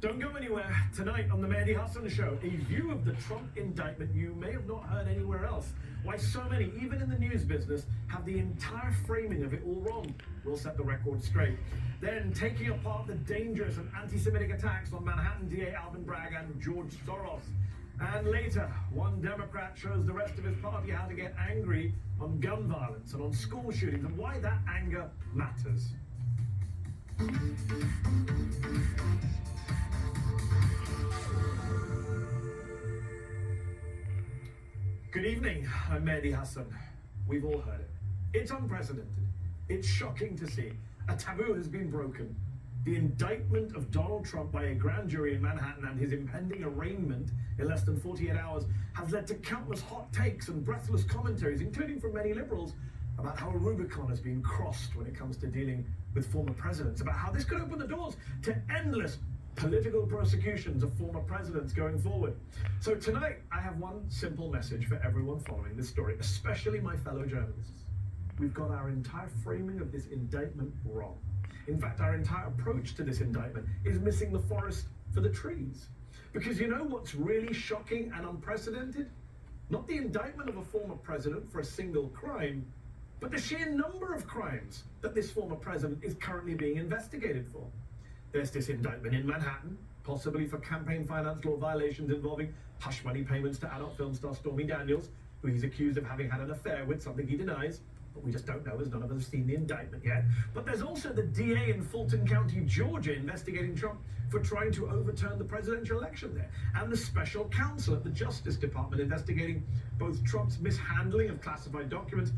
Don't go anywhere. Tonight on the Mehdi Hasan Show, a view of the Trump indictment you may have not heard anywhere else. Why so many, even in the news business, have the entire framing of it all wrong. We'll set the record straight. Then, taking apart the dangerous and anti-Semitic attacks on Manhattan DA Alvin Bragg and George Soros. And later, one Democrat shows the rest of his party how to get angry on gun violence and on school shootings and why that anger matters. Good evening, I'm Mehdi Hasan. We've all heard it. It's unprecedented. It's shocking to see. A taboo has been broken. The indictment of Donald Trump by a grand jury in Manhattan and his impending arraignment in less than 48 hours has led to countless hot takes and breathless commentaries, including from many liberals, about how a Rubicon has been crossed when it comes to dealing with former presidents, about how this could open the doors to endless political prosecutions of former presidents going forward. So tonight, I have one simple message for everyone following this story, especially my fellow journalists. We've got our entire framing of this indictment wrong. In fact, our entire approach to this indictment is missing the forest for the trees. Because you know what's really shocking and unprecedented? Not the indictment of a former president for a single crime, but the sheer number of crimes that this former president is currently being investigated for. There's this indictment in Manhattan, possibly for campaign finance law violations involving hush money payments to adult film star Stormy Daniels, who he's accused of having had an affair with, something he denies, but we just don't know as none of us have seen the indictment yet. But there's also the DA in Fulton County, Georgia, investigating Trump for trying to overturn the presidential election there, and the special counsel at the Justice Department investigating both Trump's mishandling of classified documents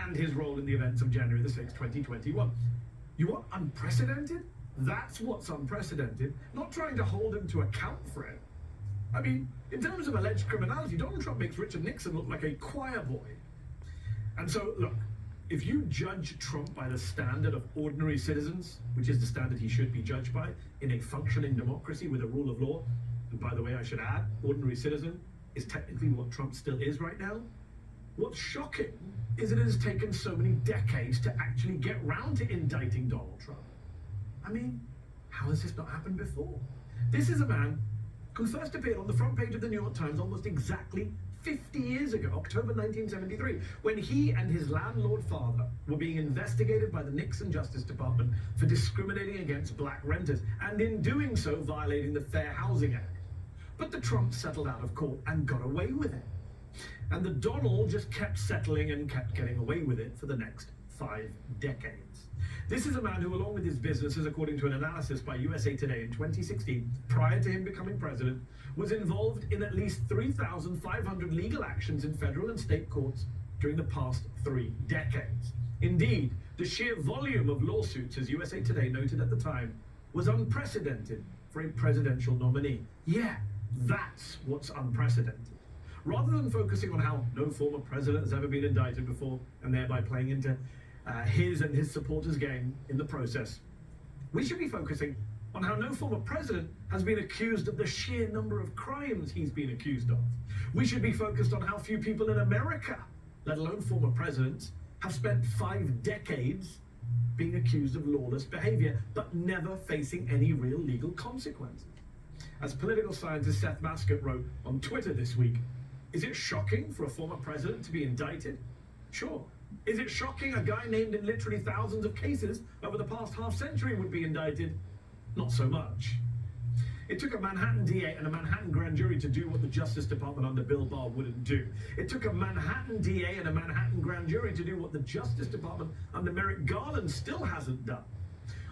and his role in the events of January the 6th, 2021. You want unprecedented? That's what's unprecedented, not trying to hold him to account for it. I mean, in terms of alleged criminality, Donald Trump makes Richard Nixon look like a choir boy. And so, look, if you judge Trump by the standard of ordinary citizens, which is the standard he should be judged by in a functioning democracy with a rule of law, and by the way, I should add, ordinary citizen is technically what Trump still is right now. What's shocking is that it has taken so many decades to actually get round to indicting Donald Trump. I mean, how has this not happened before? This is a man who first appeared on the front page of the New York Times almost exactly 50 years ago, October 1973, when he and his landlord father were being investigated by the Nixon Justice Department for discriminating against black renters, and in doing so, violating the Fair Housing Act. But the Trumps settled out of court and got away with it. And the Donald just kept settling and kept getting away with it for the next 5 decades. This is a man who, along with his businesses, according to an analysis by USA Today in 2016, prior to him becoming president, was involved in at least 3,500 legal actions in federal and state courts during the past 3 decades. Indeed, the sheer volume of lawsuits, as USA Today noted at the time, was unprecedented for a presidential nominee. Yeah, that's what's unprecedented. Rather than focusing on how no former president has ever been indicted before and thereby playing into his and his supporters' game in the process, we should be focusing on how no former president has been accused of the sheer number of crimes he's been accused of. We should be focused on how few people in America, let alone former presidents, have spent 5 decades being accused of lawless behavior, but never facing any real legal consequences. As political scientist Seth Mascott wrote on Twitter this week, is it shocking for a former president to be indicted? Sure. Is it shocking a guy named in literally thousands of cases over the past half-century would be indicted? Not so much. It took a Manhattan DA and a Manhattan grand jury to do what the Justice Department under Bill Barr wouldn't do. It took a Manhattan DA and a Manhattan grand jury to do what the Justice Department under Merrick Garland still hasn't done.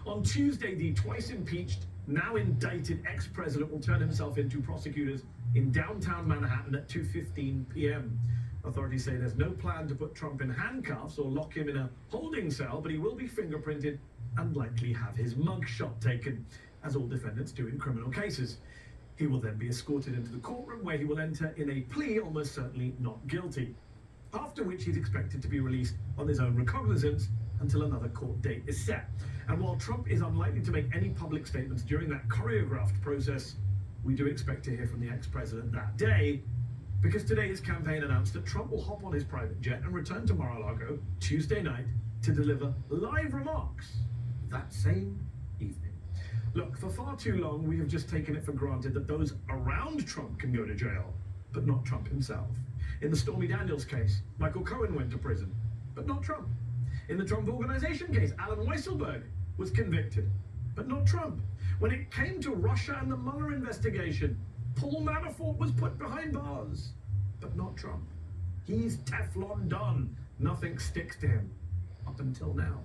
On Tuesday, the twice impeached, now indicted ex-president will turn himself into prosecutors in downtown Manhattan at 2:15 p.m. Authorities say there's no plan to put Trump in handcuffs or lock him in a holding cell, but he will be fingerprinted and likely have his mugshot taken, as all defendants do in criminal cases. He will then be escorted into the courtroom, where he will enter in a plea almost certainly not guilty, after which he's expected to be released on his own recognizance until another court date is set. And while Trump is unlikely to make any public statements during that choreographed process, we do expect to hear from the ex-president that day, because today his campaign announced that Trump will hop on his private jet and return to Mar-a-Lago Tuesday night to deliver live remarks that same evening. Look, for far too long, we have just taken it for granted that those around Trump can go to jail, but not Trump himself. In the Stormy Daniels case, Michael Cohen went to prison, but not Trump. In the Trump Organization case, Alan Weisselberg was convicted, but not Trump. When it came to Russia and the Mueller investigation, Paul Manafort was put behind bars, but not Trump. He's Teflon done. Nothing sticks to him, up until now.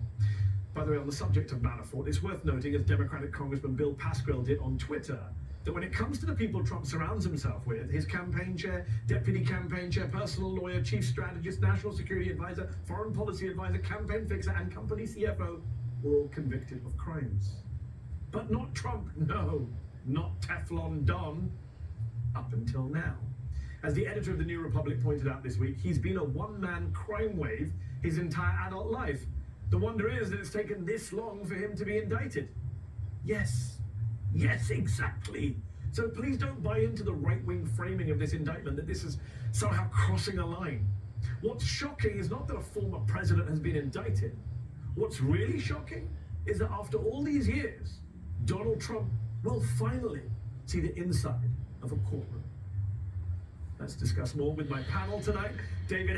By the way, on the subject of Manafort, it's worth noting, as Democratic Congressman Bill Pascrell did on Twitter, that when it comes to the people Trump surrounds himself with, his campaign chair, deputy campaign chair, personal lawyer, chief strategist, national security advisor, foreign policy advisor, campaign fixer, and company CFO were all convicted of crimes. But not Trump, no, not Teflon Don, up until now. As the editor of the New Republic pointed out this week, he's been a one-man crime wave his entire adult life. The wonder is that it's taken this long for him to be indicted. Yes, exactly. So please don't buy into the right-wing framing of this indictment that this is somehow crossing a line. What's shocking is not that a former president has been indicted. What's really shocking is that after all these years, Donald Trump will finally see the inside of a courtroom. Let's discuss more with my panel tonight. David